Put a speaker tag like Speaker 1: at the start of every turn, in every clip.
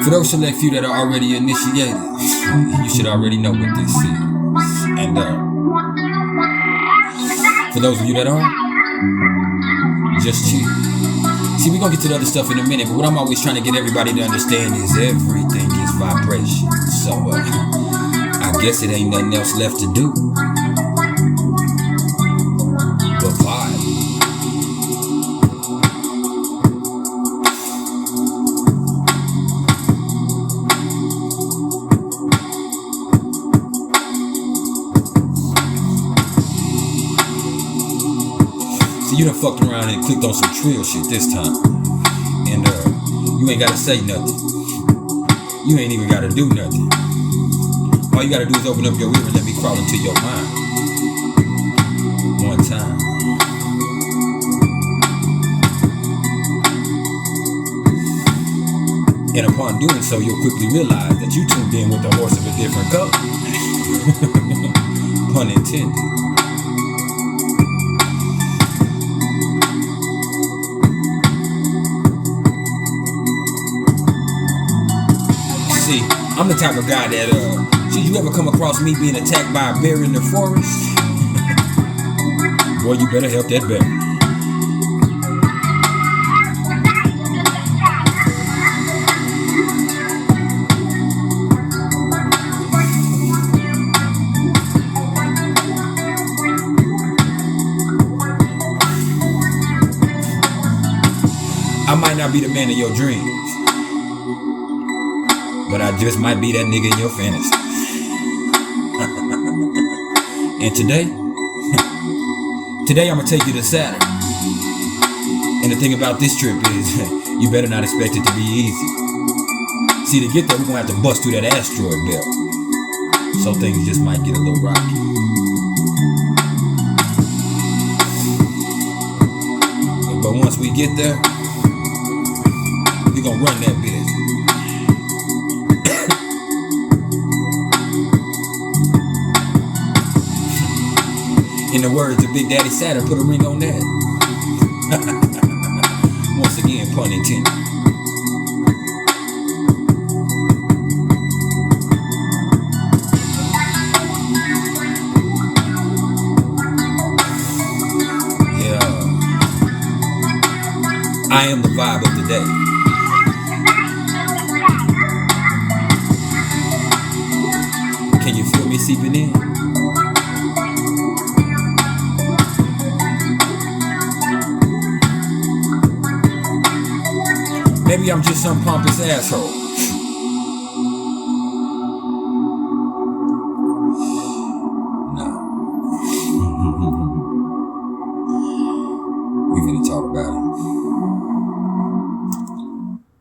Speaker 1: For those select few that are already initiated, you should already know what this is. And for those of you that aren't, just chill. See, we're gonna get to the other stuff in a minute, but what I'm always trying to get everybody to understand is everything is vibration. So I guess it ain't nothing else left to do but vibe. You done fucked around and clicked on some trill shit this time. And you ain't gotta say nothing. You ain't even gotta do nothing. All you gotta do is open up your ear and let me crawl into your mind. One time. And upon doing so, you'll quickly realize that you tuned in with the horse of a different color. Pun intended. See, I'm the type of guy that, should you ever come across me being attacked by a bear in the forest? Boy, you better help that bear. I might not be the man of your dreams, but I just might be that nigga in your fantasy. And today I'm gonna take you to Saturn. And the thing about this trip is, you better not expect it to be easy. See, to get there, we're gonna have to bust through that asteroid belt. So things just might get a little rocky. But once we get there, we're gonna run that bitch. In the words of Big Daddy Saturn, put a ring on that. Once again, pun intended. Yeah. I am the vibe of the day. Can you feel me seeping in? Maybe I'm just some pompous asshole. No. We finna talk about it.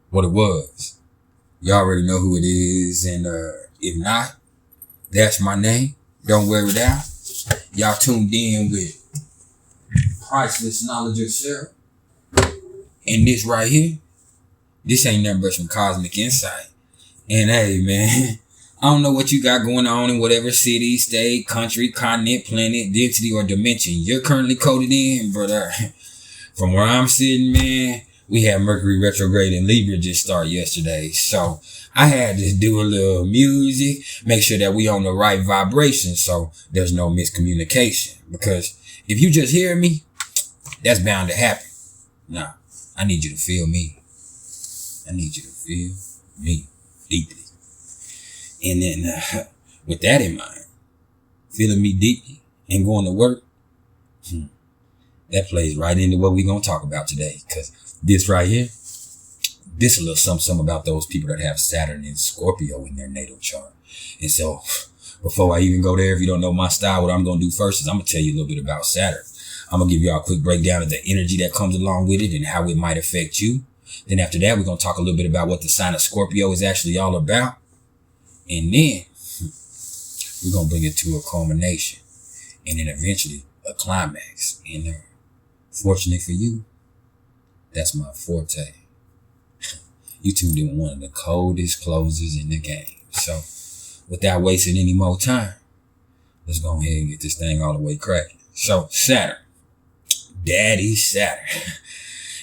Speaker 1: What it was. You already know who it is, and if not, that's my name. Don't wear it out. Y'all tuned in with Priceless Knowledge of Self. And this right here, this ain't nothing but some cosmic insight. And hey, man, I don't know what you got going on in whatever city, state, country, continent, planet, density, or dimension you're currently coded in. But from where I'm sitting, man, we had Mercury retrograde in Libra just start yesterday. So I had to do a little music, make sure that we on the right vibration so there's no miscommunication. Because if you just hear me, that's bound to happen. Nah, I need you to feel me. I need you to feel me deeply. And then with that in mind, feeling me deeply and going to work, that plays right into what we're going to talk about today. Because this right here, this a little something about those people that have Saturn and Scorpio in their natal chart. And so before I even go there, if you don't know my style, what I'm going to do first is I'm going to tell you a little bit about Saturn. I'm going to give you all a quick breakdown of the energy that comes along with it and how it might affect you. Then after that, we're going to talk a little bit about what the sign of Scorpio is actually all about. And then we're going to bring it to a culmination and then eventually a climax. And fortunately for you, that's my forte. You tuned in one of the coldest closers in the game. So without wasting any more time, let's go ahead and get this thing all the way cracking. So Saturn, Daddy Saturn.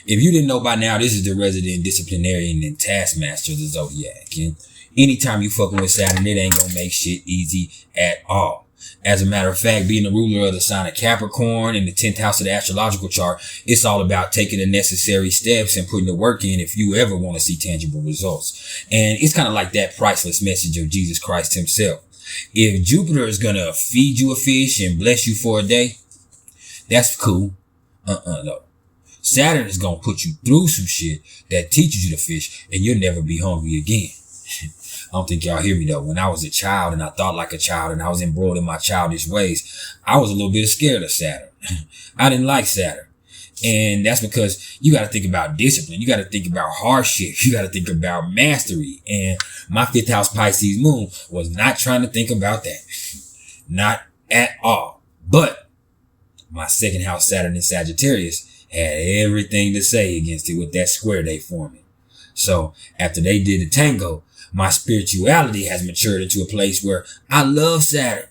Speaker 1: If you didn't know by now, this is the resident disciplinarian and taskmaster of the zodiac. And anytime you fucking with Saturn, it ain't gonna make shit easy at all. As a matter of fact, being the ruler of the sign of Capricorn in the 10th house of the astrological chart, it's all about taking the necessary steps and putting the work in if you ever want to see tangible results. And it's kind of like that priceless message of Jesus Christ himself. If Jupiter is going to feed you a fish and bless you for a day, that's cool. No. Saturn is going to put you through some shit that teaches you to fish and you'll never be hungry again. I don't think y'all hear me though. When I was a child and I thought like a child and I was embroiled in my childish ways, I was a little bit scared of Saturn. I didn't like Saturn. And that's because you got to think about discipline. You got to think about hardship. You got to think about mastery. And my 5th house Pisces moon was not trying to think about that. Not at all. But my 2nd house Saturn in Sagittarius had everything to say against it with that square they forming. So after they did the tango, my spirituality has matured into a place where I love Saturn.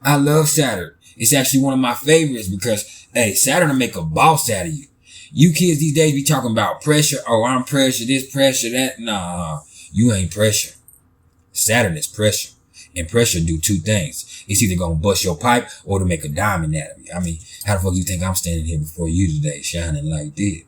Speaker 1: I love Saturn. It's actually one of my favorites because, hey, Saturn will make a boss out of you. You kids these days be talking about pressure. Oh, I'm pressure, this pressure, that. Nah, you ain't pressure. Saturn is pressure. And pressure do two things. It's either going to bust your pipe or to make a diamond out of you. I mean, how the fuck you think I'm standing here before you today shining like this?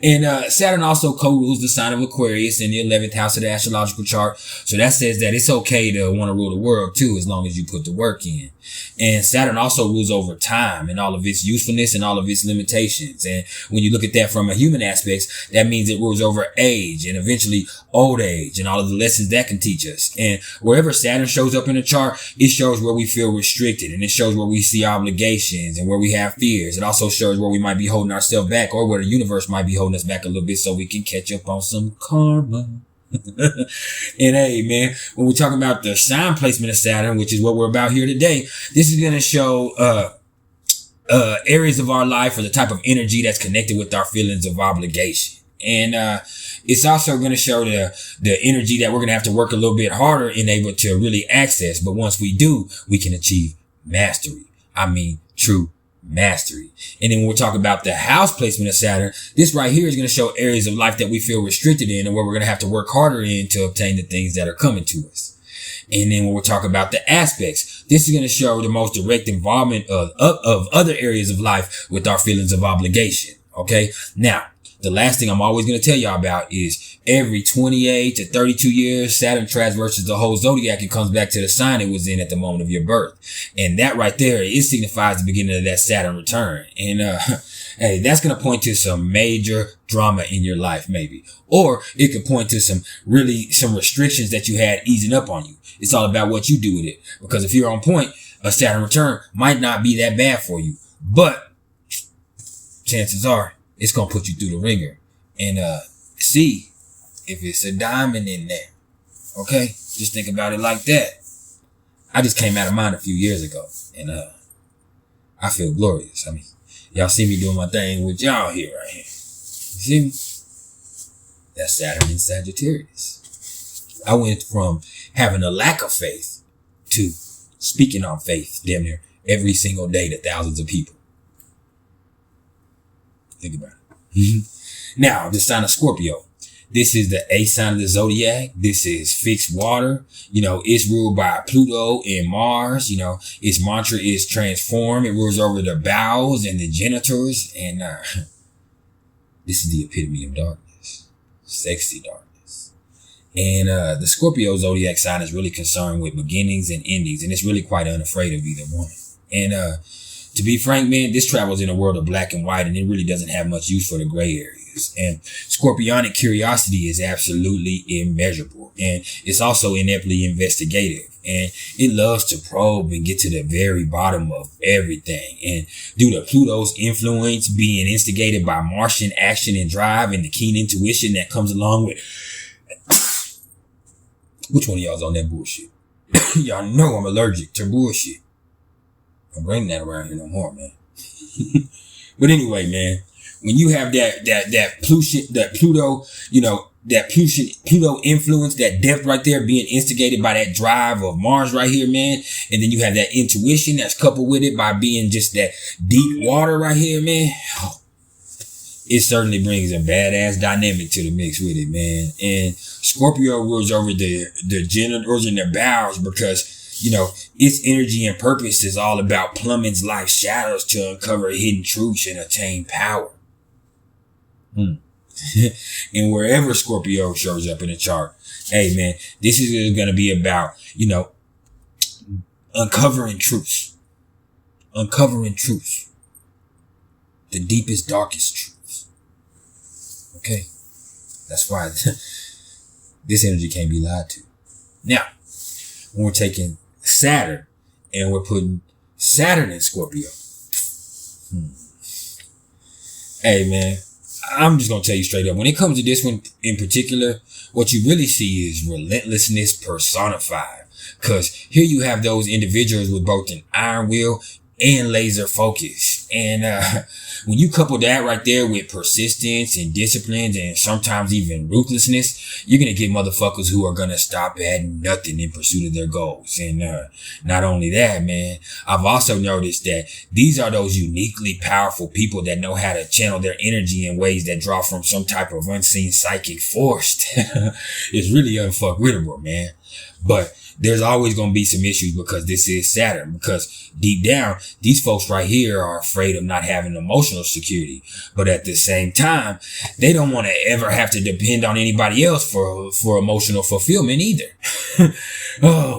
Speaker 1: And Saturn also co-rules the sign of Aquarius in the 11th house of the astrological chart. So that says that it's okay to want to rule the world too, as long as you put the work in. And Saturn also rules over time and all of its usefulness and all of its limitations. And when you look at that from a human aspect, that means it rules over age and eventually old age and all of the lessons that can teach us. And wherever Saturn shows up in the chart, it shows where we feel restricted and it shows where we see obligations and where we have fears. It also shows where we might be holding ourselves back or where the universe might be holding us back a little bit so we can catch up on some karma. And hey, man, when we're talking about the sign placement of Saturn, which is what we're about here today, this is going to show areas of our life or the type of energy that's connected with our feelings of obligation. And it's also going to show the energy that we're going to have to work a little bit harder and able to really access. But once we do, we can achieve mastery. I mean, true mastery. And then when we're talking about the house placement of Saturn, this right here is going to show areas of life that we feel restricted in and where we're going to have to work harder in to obtain the things that are coming to us. And then when we're talking about the aspects, this is going to show the most direct involvement of other areas of life with our feelings of obligation. Okay. Now, the last thing I'm always going to tell y'all about is every 28 to 32 years, Saturn transverses the whole zodiac and comes back to the sign it was in at the moment of your birth. And that right there, it signifies the beginning of that Saturn return. And, hey, that's going to point to some major drama in your life, maybe. Or it could point to some restrictions that you had easing up on you. It's all about what you do with it. Because if you're on point, a Saturn return might not be that bad for you. But chances are, it's going to put you through the ringer and see if it's a diamond in there. Okay? Just think about it like that. I just came out of mine a few years ago and I feel glorious. I mean, y'all see me doing my thing with y'all here right here. You see me? That's Saturn in Sagittarius. I went from having a lack of faith to speaking on faith damn near every single day to thousands of people. Think about it. Now, the sign of Scorpio. This is the 8th sign of the zodiac. This is fixed water. You know, it's ruled by Pluto and Mars. You know, its mantra is transform. It rules over the bowels and the genitals. And this is the epitome of darkness. Sexy darkness. And the Scorpio zodiac sign is really concerned with beginnings and endings. And it's really quite unafraid of either one. And to be frank, man, this travels in a world of black and white, and it really doesn't have much use for the gray areas. And Scorpionic curiosity is absolutely immeasurable, and it's also ineptly investigative. And it loves to probe and get to the very bottom of everything. And due to Pluto's influence being instigated by Martian action and drive and the keen intuition that comes along with... Which one of y'all's on that bullshit? Y'all know I'm allergic to bullshit. I'm bringing that around here no more, man. But anyway, man, when you have that Pluto, you know, that Pluto influence, that depth right there being instigated by that drive of Mars right here, man. And then you have that intuition that's coupled with it by being just that deep water right here, man. Oh, it certainly brings a badass dynamic to the mix with it, man. And Scorpio rules over the genitals and the bowels because, you know, its energy and purpose is all about plumbing life's shadows to uncover hidden truths and attain power. And wherever Scorpio shows up in the chart, hey, man, this is going to be about, you know, uncovering truths. Uncovering truths. The deepest, darkest truths. Okay? That's why this energy can't be lied to. Now, when we're taking Saturn and we're putting Saturn in Scorpio. Hey, man, I'm just going to tell you straight up. When it comes to this one in particular, what you really see is relentlessness personified. Because here you have those individuals with both an iron will and laser focus. And when you couple that right there with persistence and discipline and sometimes even ruthlessness, you're going to get motherfuckers who are going to stop at nothing in pursuit of their goals. And not only that, man, I've also noticed that these are those uniquely powerful people that know how to channel their energy in ways that draw from some type of unseen psychic force. It's really unfuckwittable, man. But there's always going to be some issues because this is Saturn. Because deep down, these folks right here are afraid of not having emotional security. But at the same time, they don't want to ever have to depend on anybody else for emotional fulfillment either.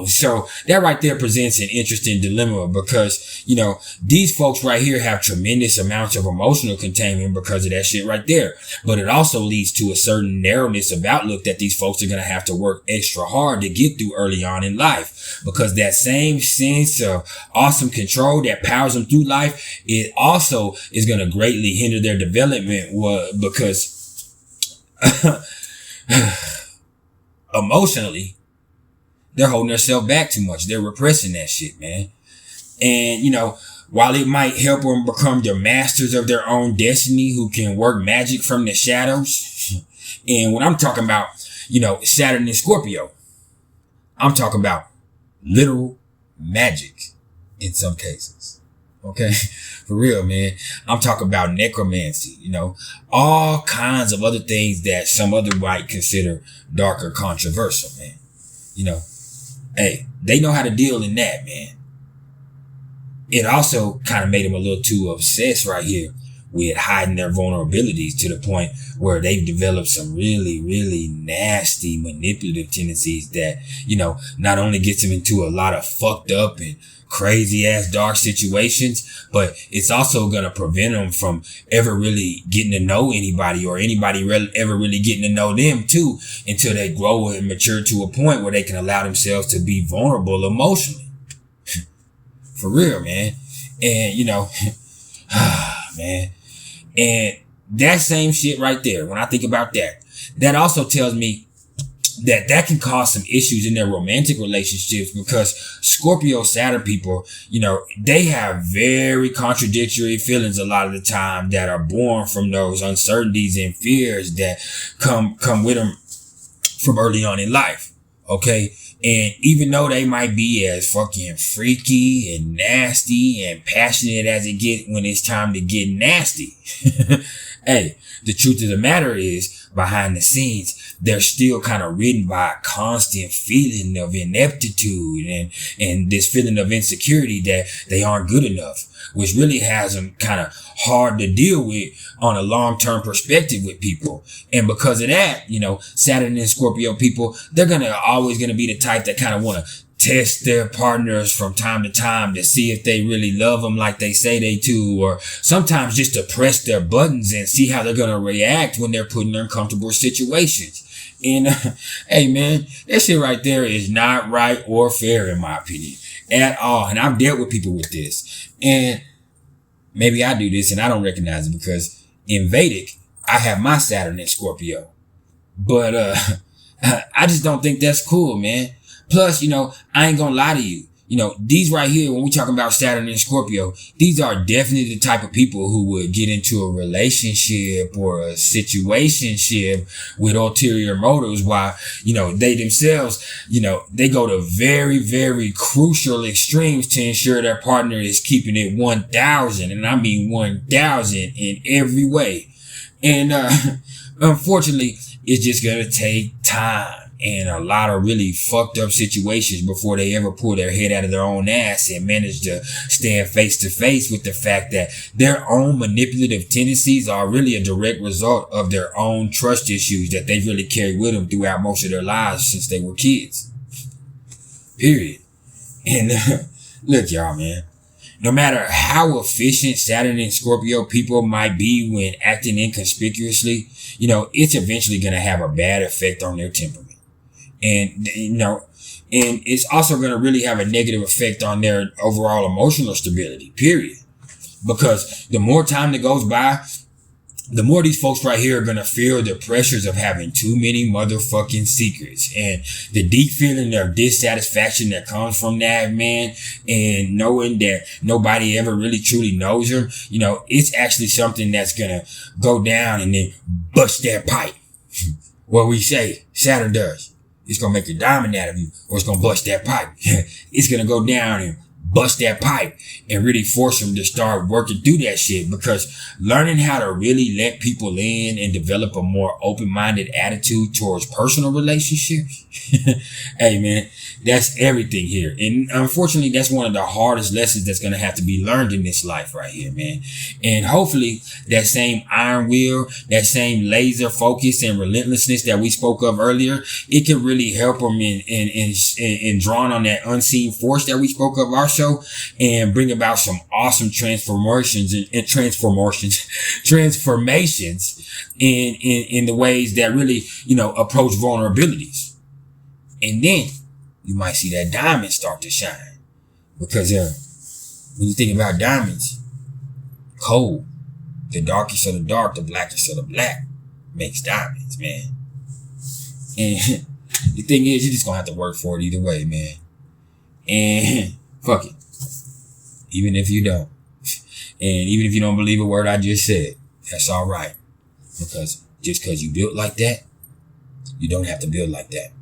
Speaker 1: So that right there presents an interesting dilemma because, you know, these folks right here have tremendous amounts of emotional containment because of that shit right there. But it also leads to a certain narrowness of outlook that these folks are going to have to work extra hard to get through early on in life, because that same sense of awesome control that powers them through life, it also is going to greatly hinder their development because emotionally, they're holding themselves back too much. They're repressing that shit, man. And, you know, while it might help them become the masters of their own destiny who can work magic from the shadows. And when I'm talking about, you know, Saturn and Scorpio, I'm talking about literal magic in some cases. Okay? For real, man. I'm talking about necromancy, you know, all kinds of other things that some other might consider dark or controversial, man. You know, hey, they know how to deal in that, man. It also kind of made them a little too obsessed right here with hiding their vulnerabilities to the point where they've developed some really, really nasty manipulative tendencies that, you know, not only gets them into a lot of fucked up and crazy ass dark situations, but it's also going to prevent them from ever really getting to know anybody or anybody ever really getting to know them too, until they grow and mature to a point where they can allow themselves to be vulnerable emotionally. For real, man. And, you know, man. And that same shit right there, when I think about that, that also tells me that can cause some issues in their romantic relationships, because Scorpio Saturn people, you know, they have very contradictory feelings a lot of the time that are born from those uncertainties and fears that come with them from early on in life. Okay. And even though they might be as fucking freaky and nasty and passionate as it gets when it's time to get nasty, hey, the truth of the matter is, behind the scenes, they're still kind of ridden by a constant feeling of ineptitude and this feeling of insecurity that they aren't good enough, which really has them kind of hard to deal with on a long-term perspective with people. And because of that, you know, Saturn and Scorpio people, they're always going to be the type that kind of want to test their partners from time to time to see if they really love them like they say they do, or sometimes just to press their buttons and see how they're going to react when they're put in uncomfortable situations. And hey, man, that shit right there is not right or fair in my opinion at all. And I've dealt with people with this, and maybe I do this and I don't recognize it because in Vedic, I have my Saturn in Scorpio, but I just don't think that's cool, man. Plus, you know, I ain't gonna lie to you. You know, these right here, when we talking about Saturn and Scorpio, these are definitely the type of people who would get into a relationship or a situationship with ulterior motives, while, you know, they themselves, you know, they go to very, very crucial extremes to ensure their partner is keeping it 1,000. And I mean 1,000 in every way. And unfortunately, it's just gonna take time and a lot of really fucked up situations before they ever pull their head out of their own ass and manage to stand face to face with the fact that their own manipulative tendencies are really a direct result of their own trust issues that they really carry with them throughout most of their lives since they were kids. Period. And look, y'all, man. No matter how efficient Saturn and Scorpio people might be when acting inconspicuously, it's eventually going to have a bad effect on their temperament. And, and it's also going to really have a negative effect on their overall emotional stability, period. Because the more time that goes by, the more these folks right here are going to feel the pressures of having too many motherfucking secrets and the deep feeling of dissatisfaction that comes from that, man, and knowing that nobody ever really truly knows them. It's actually something that's going to go down and then bust that pipe. What we say Saturn does. It's going to make a diamond out of you, or it's going to bust that pipe. It's going to go down and bust that pipe and really force them to start working through that shit, because learning how to really let people in and develop a more open-minded attitude towards personal relationships. Hey, man, that's everything here. And unfortunately, that's one of the hardest lessons that's going to have to be learned in this life right here, man. And hopefully that same iron will, that same laser focus and relentlessness that we spoke of earlier, it can really help them in drawing on that unseen force that we spoke of our show, and bring about some awesome transformations in the ways that really, approach vulnerabilities. And then you might see that diamond start to shine, because when you think about diamonds, cold, the darkest of the dark, the blackest of the black makes diamonds, man. And the thing is, you're just gonna have to work for it either way, man. And fuck it. Even if you don't. And even if you don't believe a word I just said, that's all right. Because just because you built like that, you don't have to build like that.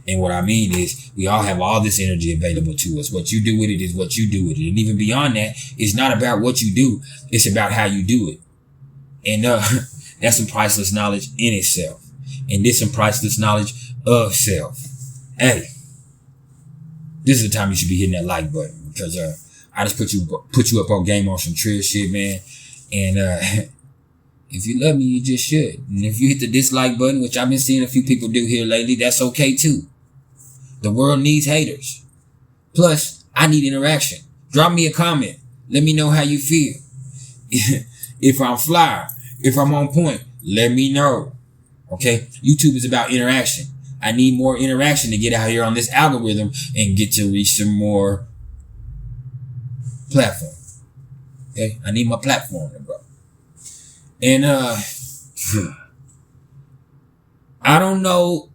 Speaker 1: And what I mean is, we all have all this energy available to us. What you do with it is what you do with it. And even beyond that, it's not about what you do. It's about how you do it. And that's some priceless knowledge in itself. And this some priceless knowledge of self. Hey, this is the time you should be hitting that like button, because I just put you up on game on some trill shit, man. And if you love me, you just should. And if you hit the dislike button, which I've been seeing a few people do here lately, that's okay too. The world needs haters. Plus, I need interaction. Drop me a comment. Let me know how you feel. If I'm fly, if I'm on point, let me know. Okay? YouTube is about interaction. I need more interaction to get out here on this algorithm and get to reach some more platform. Okay? I need my platform, bro. And I don't know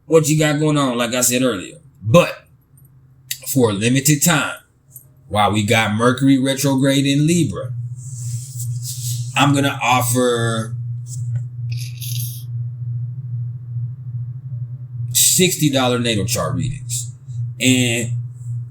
Speaker 1: what you got going on, like I said earlier, but for a limited time, while we got Mercury retrograde in Libra, I'm gonna offer $60 natal chart readings. And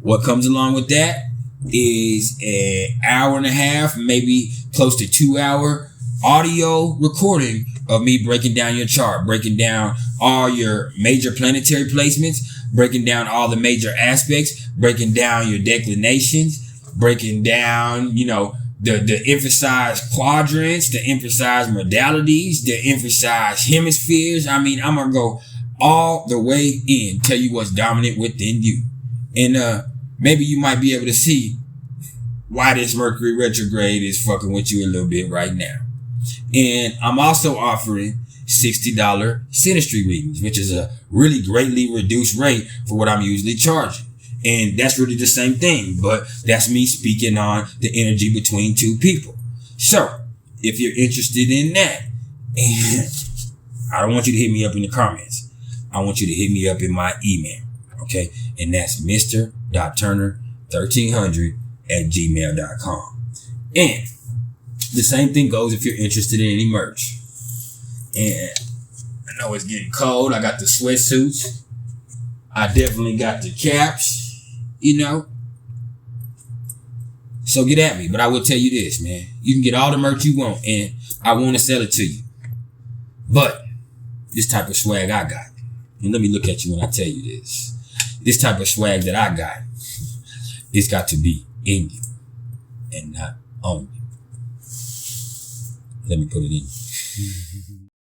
Speaker 1: what comes along with that is an hour and a half, maybe close to 2 hour audio recording of me breaking down your chart, breaking down all your major planetary placements, breaking down all the major aspects, breaking down your declinations, breaking down, the emphasized quadrants, the emphasized modalities, the emphasized hemispheres. I mean, I'm going to go all the way in, tell you what's dominant within you. And maybe you might be able to see why this Mercury retrograde is fucking with you a little bit right now. And I'm also offering $60 synastry readings, which is a really greatly reduced rate for what I'm usually charging. And that's really the same thing, but that's me speaking on the energy between two people. So if you're interested in that, and I don't want you to hit me up in the comments. I want you to hit me up in my email. Okay. And that's mr.turner1300@gmail.com. And the same thing goes if you're interested in any merch. And I know it's getting cold. I got the sweatsuits. I definitely got the caps, So get at me. But I will tell you this, man. You can get all the merch you want, and I want to sell it to you. But this type of swag I got, and let me look at you when I tell you this. This type of swag that I got, it's got to be in you and not on you. Let me put it in you.